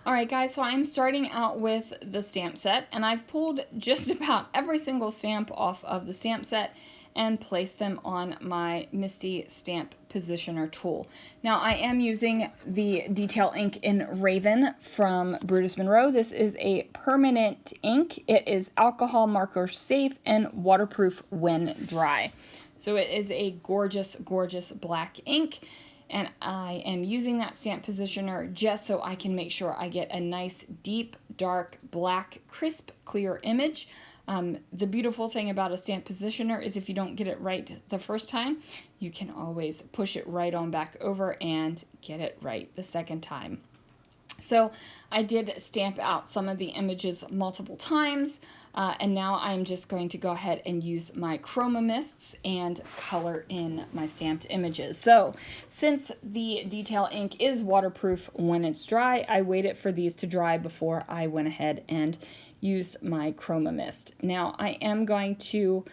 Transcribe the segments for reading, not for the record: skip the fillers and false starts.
Alright guys, so I'm starting out with the stamp set, and I've pulled just about every single stamp off of the stamp set and placed them on my Misty Stamp Positioner tool. Now I am using the detail ink in Raven from Brutus Monroe. This is a permanent ink. It is alcohol marker safe and waterproof when dry. So it is a gorgeous, gorgeous black ink. And I am using that stamp positioner just so I can make sure I get a nice, deep, dark, black, crisp, clear image. The beautiful thing about a stamp positioner is if you don't get it right the first time, you can always push it right on back over and get it right the second time. So I did stamp out some of the images multiple times, and now I'm just going to go ahead and use my Chroma Mists and color in my stamped images. So since the detail ink is waterproof when it's dry, I waited for these to dry before I went ahead and used my Chroma Mist. Now I am going to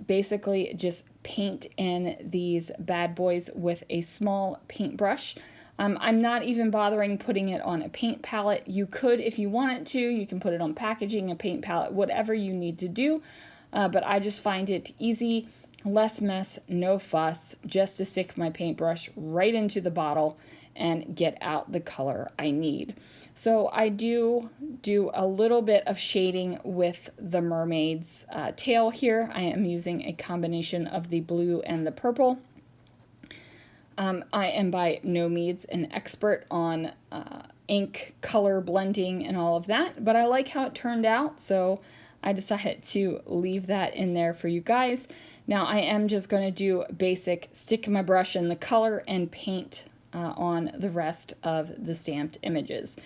basically just paint in these bad boys with a small paintbrush. I'm not even bothering putting it on a paint palette. You could, if you wanted to, you can put it on packaging, a paint palette, whatever you need to do. But I just find it easy, less mess, no fuss, just to stick my paintbrush right into the bottle and get out the color I need. So I do a little bit of shading with the mermaid's tail here. I am using a combination of the blue and the purple. I am by no means an expert on ink color blending and all of that, but I like how it turned out, so I decided to leave that in there for you guys. Now I am just going to do basic stick my brush in the color and paint on the rest of the stamped images.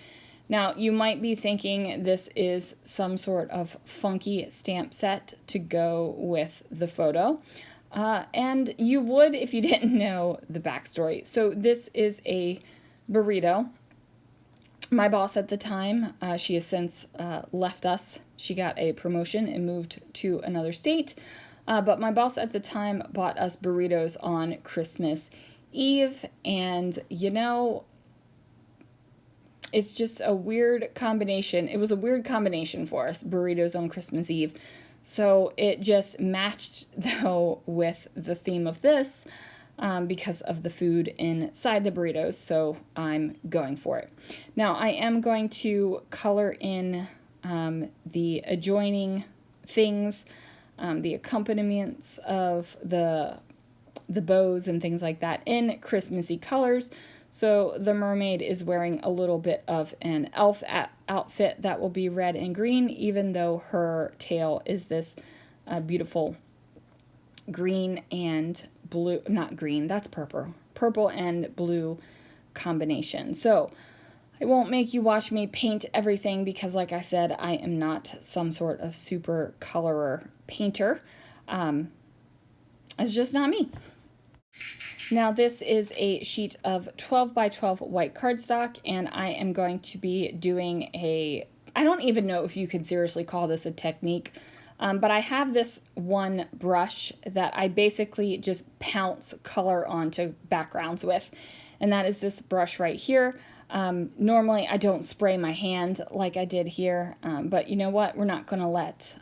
Now you might be thinking this is some sort of funky stamp set to go with the photo. And you would if you didn't know the backstory. So this is a burrito. My boss at the time, she has since left us. She got a promotion and moved to another state. But my boss at the time bought us burritos on Christmas Eve. And you know, it's just a weird combination. It was a weird combination for us, burritos on Christmas Eve. So it just matched, though, with the theme of this because of the food inside the burritos, so I'm going for it. Now, I am going to color in the adjoining things, the accompaniments of the bows and things like that in Christmassy colors. So the mermaid is wearing a little bit of an elf outfit that will be red and green, even though her tail is this beautiful green and blue, not green, that's purple and blue combination. So I won't make you watch me paint everything because, like I said, I am not some sort of super colorer painter. It's just not me. Now this is a sheet of 12 by 12 white cardstock, and I am going to be doing I don't even know if you could seriously call this a technique, but I have this one brush that I basically just pounce color onto backgrounds with, and that is this brush right here. Normally I don't spray my hand like I did here, but you know what? We're not going to let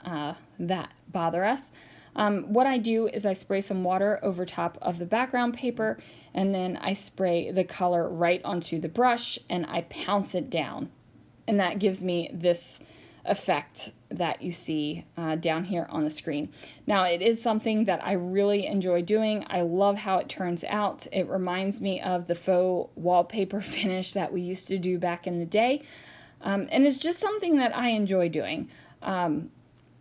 that bother us. What I do is I spray some water over top of the background paper, and then I spray the color right onto the brush and I pounce it down. And that gives me this effect that you see down here on the screen. Now it is something that I really enjoy doing. I love how it turns out. It reminds me of the faux wallpaper finish that we used to do back in the day. And it's just something that I enjoy doing.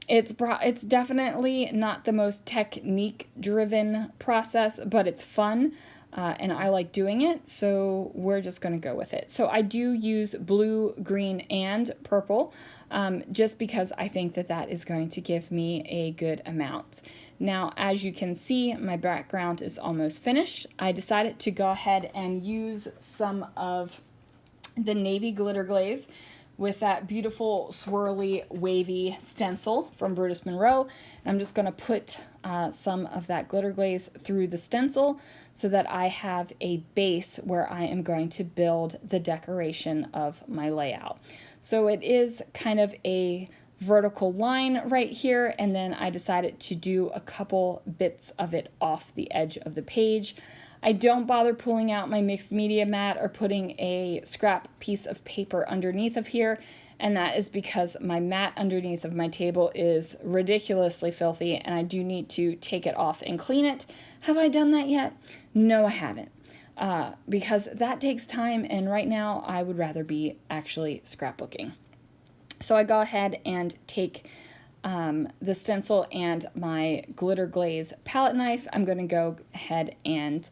It's definitely not the most technique-driven process, but it's fun. and I like doing it, so we're just going to go with it. So I do use blue, green, and purple, just because I think that that is going to give me a good amount. Now, as you can see, my background is almost finished. I decided to go ahead and use some of the navy glitter glaze with that beautiful swirly wavy stencil from Brutus Monroe. And I'm just going to put some of that glitter glaze through the stencil so that I have a base where I am going to build the decoration of my layout. So it is kind of a vertical line right here, and then I decided to do a couple bits of it off the edge of the page. I don't bother pulling out my mixed media mat or putting a scrap piece of paper underneath of here, and that is because my mat underneath of my table is ridiculously filthy and I do need to take it off and clean it. Have I done that yet? No, I haven't, because that takes time, and right now I would rather be actually scrapbooking. So I go ahead and take the stencil and my glitter glaze palette knife. I'm going to go ahead and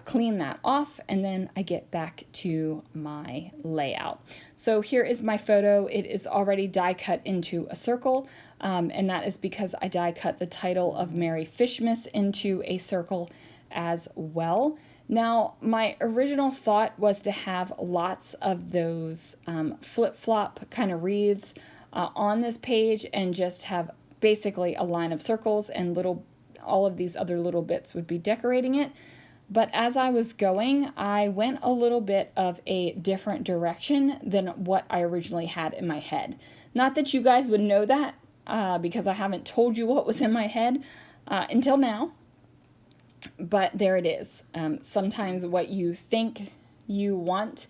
clean that off, and then I get back to my layout. So here is my photo. It is already die cut into a circle, and that is because I die cut the title of Mary Fishmas into a circle as well. Now, my original thought was to have lots of those flip-flop kind of wreaths on this page and just have basically a line of circles, and all of these other little bits would be decorating it. But as I was going, I went a little bit of a different direction than what I originally had in my head. Not that you guys would know that, because I haven't told you what was in my head until now. But there it is. Sometimes what you think you want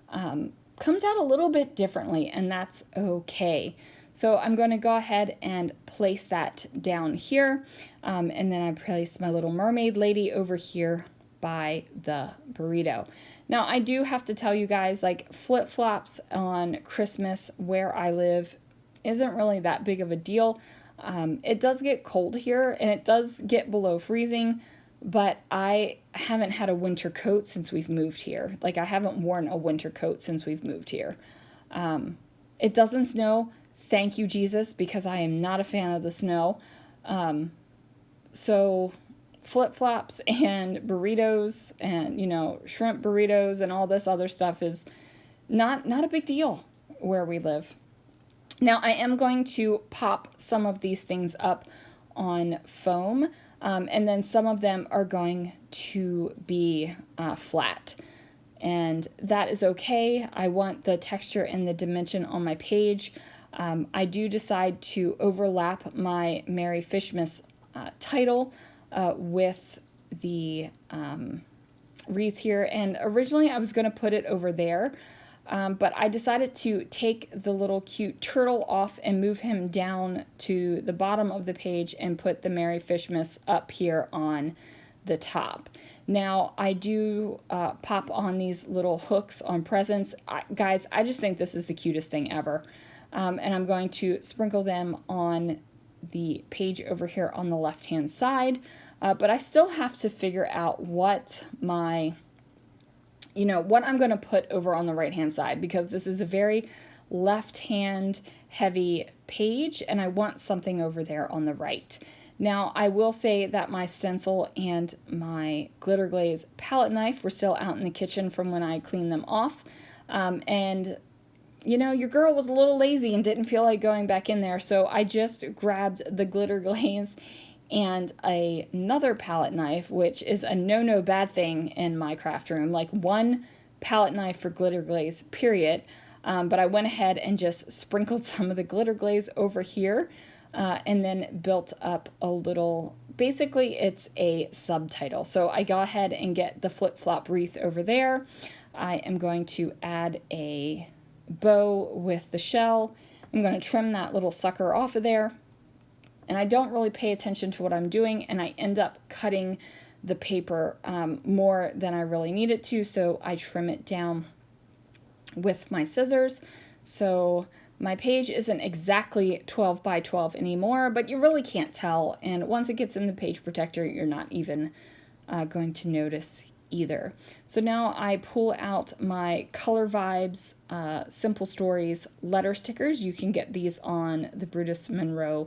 comes out a little bit differently, and that's okay. So I'm going to go ahead and place that down here, and then I place my little mermaid lady over here by the burrito. Now, I do have to tell you guys, like, flip-flops on Christmas where I live isn't really that big of a deal. It does get cold here, and it does get below freezing, but I haven't had a winter coat since we've moved here. Like, I haven't worn a winter coat since we've moved here. It doesn't snow, thank you, Jesus, because I am not a fan of the snow. So flip-flops and burritos and, shrimp burritos and all this other stuff is not a big deal where we live. Now, I am going to pop some of these things up on foam, and then some of them are going to be flat. And that is okay. I want the texture and the dimension on my page. I do decide to overlap my Mary Fishmas title with the wreath here. And originally I was going to put it over there, but I decided to take the little cute turtle off and move him down to the bottom of the page and put the Mary Fishmas up here on the top. Now, I do pop on these little hooks on presents. Guys, I just think this is the cutest thing ever. And I'm going to sprinkle them on the page over here on the left-hand side. But I still have to figure out what my, what I'm going to put over on the right-hand side, because this is a very left-hand heavy page, and I want something over there on the right. Now, I will say that my stencil and my glitter glaze palette knife were still out in the kitchen from when I cleaned them off. And, your girl was a little lazy and didn't feel like going back in there, so I just grabbed the glitter glaze and another palette knife, which is a no bad thing in my craft room, like one palette knife for glitter glaze, period. But I went ahead and just sprinkled some of the glitter glaze over here, and then built up a little, basically it's a subtitle. So I go ahead and get the flip-flop wreath over there. I am going to add a bow with the shell. I'm going to trim that little sucker off of there. And I don't really pay attention to what I'm doing, and I end up cutting the paper more than I really need it to, so I trim it down with my scissors. So my page isn't exactly 12 by 12 anymore, but you really can't tell, and once it gets in the page protector, you're not even going to notice either. So now I pull out my Color Vibes Simple Stories letter stickers. You can get these on the Brutus Monroe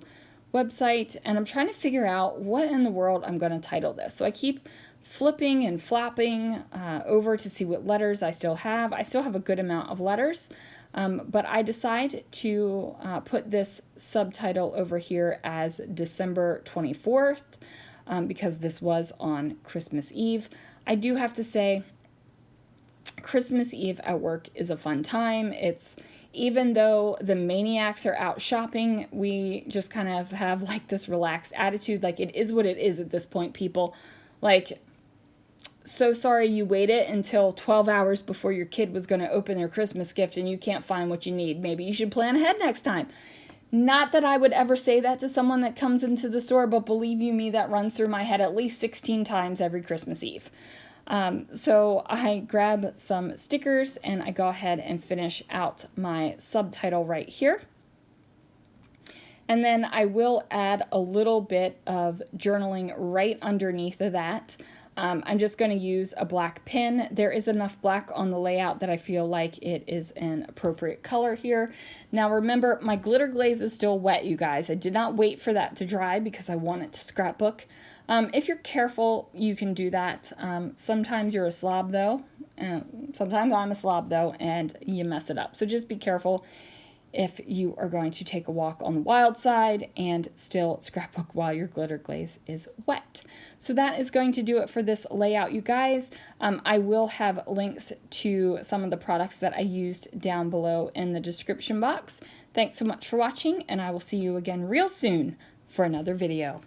website, and I'm trying to figure out what in the world I'm going to title this. So I keep flipping and flapping over to see what letters I still have. I still have a good amount of letters, but I decide to put this subtitle over here as December 24th because this was on Christmas Eve. I do have to say, Christmas Eve at work is a fun time. Even though the maniacs are out shopping, we just kind of have like this relaxed attitude. Like, it is what it is at this point, people. Like, so sorry you waited until 12 hours before your kid was going to open their Christmas gift and you can't find what you need. Maybe you should plan ahead next time. Not that I would ever say that to someone that comes into the store, but believe you me, that runs through my head at least 16 times every Christmas Eve. So I grab some stickers and I go ahead and finish out my subtitle right here. And then I will add a little bit of journaling right underneath of that. I'm just going to use a black pen. There is enough black on the layout that I feel like it is an appropriate color here. Now remember, my glitter glaze is still wet, you guys. I did not wait for that to dry because I want it to scrapbook. If you're careful, you can do that. Sometimes you're a slob though. Sometimes I'm a slob though, and you mess it up. So just be careful if you are going to take a walk on the wild side and still scrapbook while your glitter glaze is wet. So that is going to do it for this layout, you guys. I will have links to some of the products that I used down below in the description box. Thanks so much for watching, and I will see you again real soon for another video.